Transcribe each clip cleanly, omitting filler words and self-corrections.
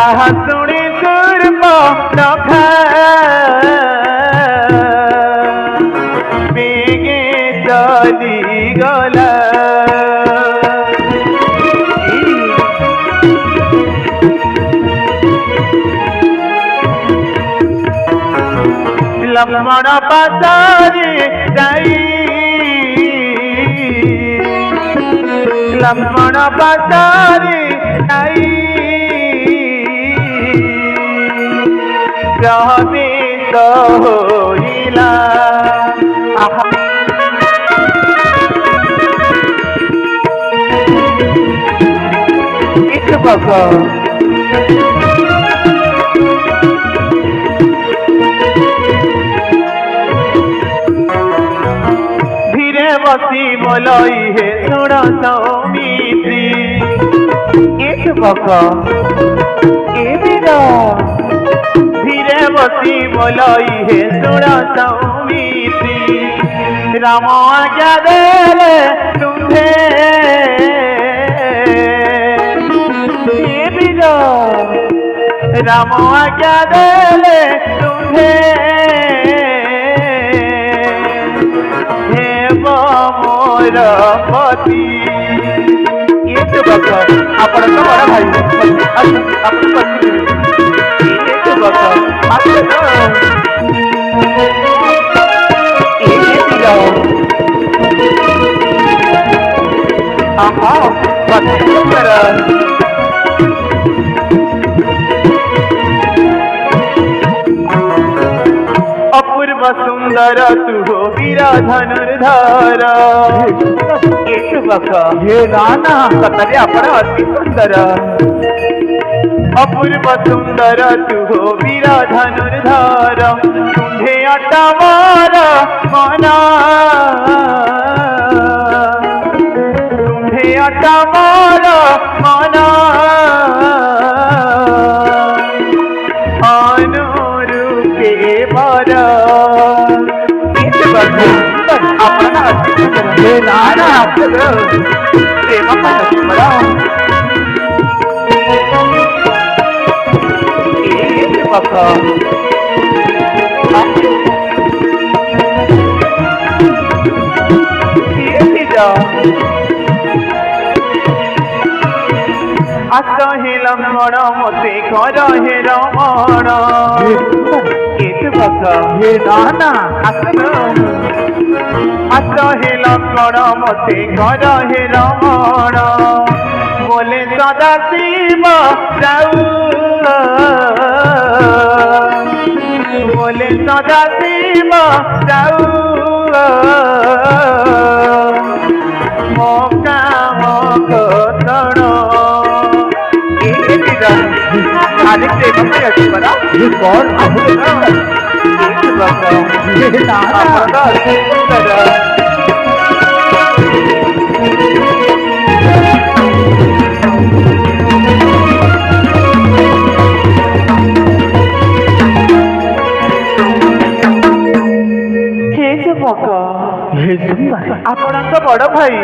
ताहा शुणी सूर्पनखा बेगे चली गला लक्ष्मण पातारी जाई लक्ष्मण पातारी जाई प्रवेश होइला एक बका बसी बोलई हे सुण सौमित्री एक बका धीरे बसी बोलई हे सुण सौमित्री राम आज्ञा देले तुम्हे राम आज्ञा देले तुम्हे मोर पति ये तो बका आपण तो बड़ा भाई आपण पति ये तो बका आपण ये दिलाओ आहा पति मेरा अपूर्व सुंदर तू हो वीरा धनुर्धर एक बका हे नाना सतरे आपण अति सुंदर अपूर्व सुंदर तू हो वीरा धनुर्धर तुम्हे अटवार मना तुम्हे अटवार मना अनुरूपे वर आपण हे नाना प्रेम मला बका आस हे लक्ष्मण मते कर हे रमण बका हे नाना आस हे लक्ष्मण मते कर हे रमण बोले सदा शिव जाऊ बोले सदा शिव जाऊ मो काम करण आदि प्रेम में अच्छी बना ये कौन ଆପଣଙ୍କ ବଡ଼ ଭାଇ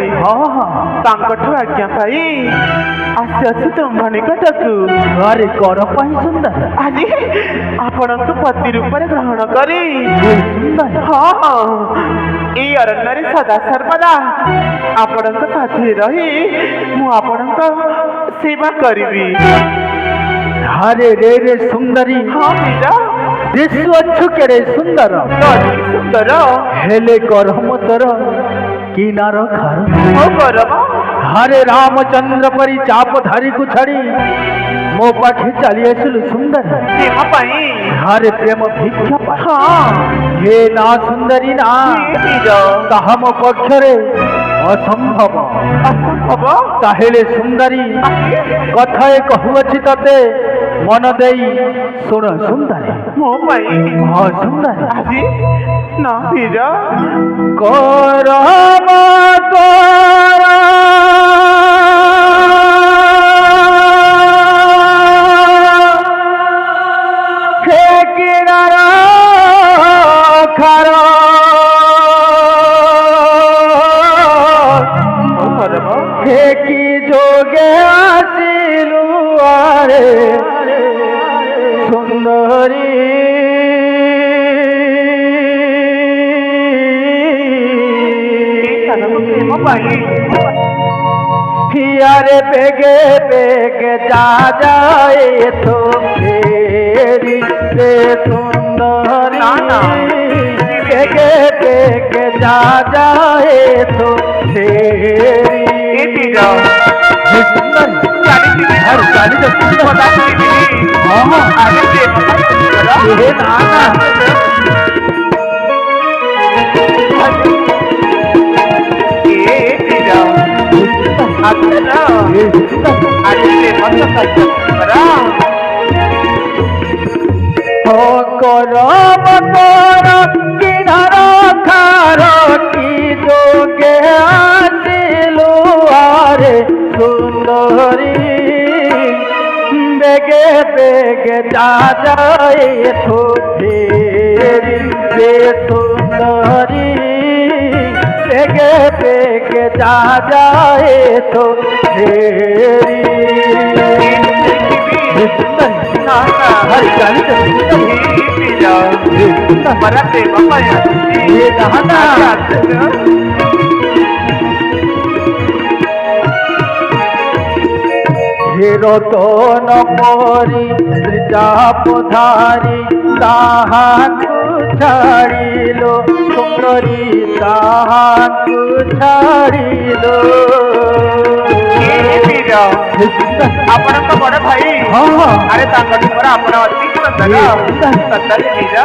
ତାଙ୍କଠୁ ଆଜ୍ଞା ପାଇ ଆସିଅଛି ତୁମ ନିକଟକୁ ଘରେ କର ପାଇଁ ସୁନ୍ଦର ଆଜି ଆପଣଙ୍କୁ ପତି ରୂପରେ ଗ୍ରହଣ କରି ଏଇ ଅରଣ୍ୟରେ ସଦା ସର୍ବଦା ଆପଣଙ୍କ ସାଥିରେ ରହି ମୁଁ ଆପଣଙ୍କ ସେବା କରିବି हरे रे रे सुंदरी हाँ मीरा दिशु अच्छु केरे सुंदर सुंदर हेले करम तर किनार खार हो करम हरे रामचंद्र परी चाप धारी को छड़ी मो पाखे चली आसिलु सुंदर प्रेम पाई हरे प्रेम भिक्षा पाई हाँ हे ना सुंदरी ना ताहा मो पक्षरे असंभव असंभव ताहेले सुंदरी कथाए कहूअछि तते मन देई सुन सुंदरी मो पाई हाँ सुंदरी आजी ना वीरा करम तोरा की जोगे आसिलु आरे अरे बेगे बेगे जा जाए तो फेरी से सुंदरी ना, ना। बेगे बेगे जा जाए तो फेरी ये दीदा हे सुंदरी चाली दीदी अरे चाली तो सुंदर पता दीदी हाँ हाँ आगे से हे नाना ये दीदा आगे ना हे सुंदर आगे से मत साइड करा हो करम कर किनार खार की जोगे आसिलु आरे सुंदरी बेगे बेगे जा जाए तो फेरी से सुंदरी बेगे बेगे जा जाए तो फेरी ना ना हरी गाली तो ये दीदा बड़ा से पापा यार ये नहाना हेरो तो न परी त्रिजापधारी ताहाकु छाड़िलो सुंदरी ताहाकु छाड़िलो ये दीदा आपण तो बड़ा भाई हाँ हाँ अरे तांगड़ी पर आपण अति सुंदर सुंदर दीदा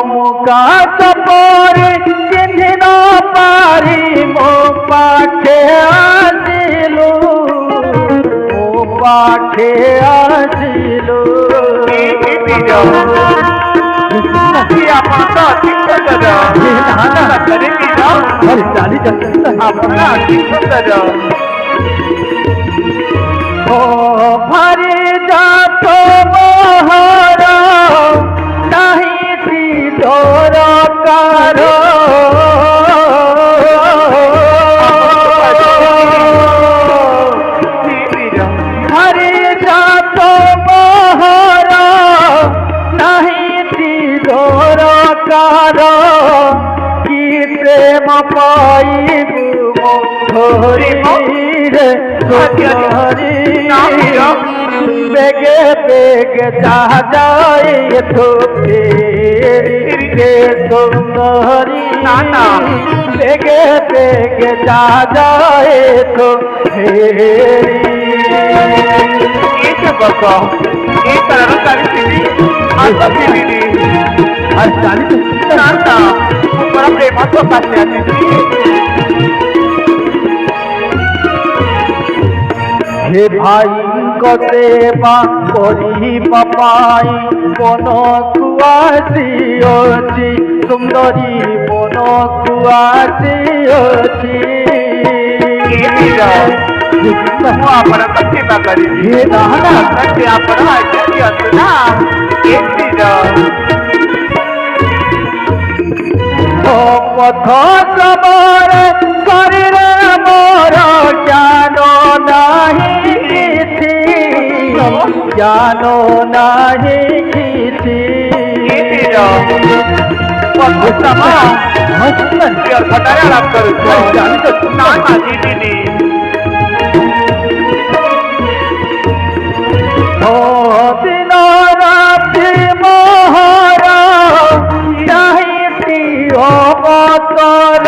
मुका सपोरे चिन्ह पारी मो पाखे आसिलु मो पाखे आसिलु ये दीदा ये आपण तो अति सुंदर सुंदर दीदा अरे चाली आपण अति सुंदर ओ भरी जातो मोहरा नहीं थी डोर कारो हरी जातो मोहरा नहीं थी डोर कारो की प्रेम पाई मोहरी रे सुंदरी बेगे बेगे जा जाए तो फेरी रे सुंदरी नाना। बेगे बेगे जा जाए तो फेरी ये सब बका ये तरह सारी दीदी आता दीदी हर चाली तो सुंदर नाता बड़ा प्रेम तो पाते दीदी हे भाई को सेवा करी पापाई मन कुआसी अछि सुंदरी मन कुआसी अछि ये दीदा ମୁଁ ଆପଣଙ୍କ ସେବା କରିବି हे नाना ସେ ଆପଣ ଆଜ୍ଞା ଦିଅନ୍ତୁ ନା ଏ ଦୀदा ओ पथ सबर शरीर मोर ज्ञान नाही किछि ज्ञान नाही किछि ये दीदा ପଥୁ ସମ ଖଟାରେ ଆଳାପ କରୁଛ ନା ମାଝି ଦିଦି ओ दिन राति मोहर चाही अवतर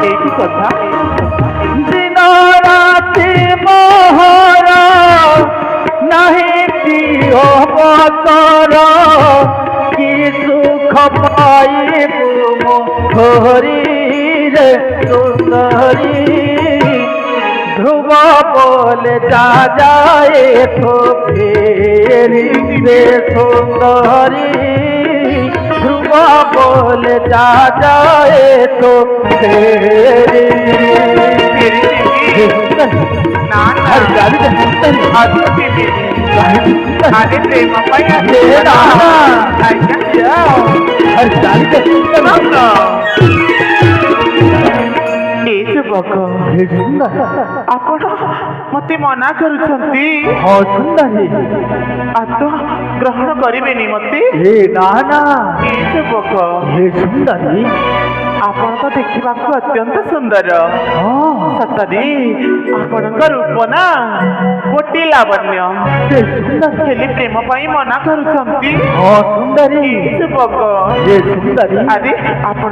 ଏଇଠି କଥା दिन राति मोहर नहीं अवतर कि सुख पाइबु मोहरी रे सुंदरी ध्रुव बोले जा जाए तो फेरी रे सुंदरी ध्रुव बोले जा जाए तो फेरी ना हर गाड़ी का सुंदरी आधी दीदी आधी प्रेम पाया ये नाना। आज्ञा दियो हर गाड़ी का सुंदरी ये शुभ ଯୁବକ ହେ ସୁନ୍ଦରୀ ଆପଣ ମତେ ମନା କରୁଛନ୍ତି ହଁ ସୁନ୍ଦରୀ ଆଦ ଗ୍ରହଣ କରିବେନି ମତେ ହେ ନା ନା ଏ ଯୁବକ ହେ ସୁନ୍ଦରୀ ଆପଣ ତ ଦେଖିବାକୁ ଅତ୍ୟନ୍ତ ସୁନ୍ଦର ହଁ ସତରେ ଆପଣଙ୍କ ରୂପ ନା ଗୋଟିଏ ଲାବଣ୍ୟ ହେ ସୁନ୍ଦରୀ ହେଲେ ପ୍ରେମ ପାଇଁ ମନା କରୁଛନ୍ତି ହଁ ସୁନ୍ଦରୀ ଏ ଯୁବକ ହେ ସୁନ୍ଦରୀ ଆରେ ଆପଣ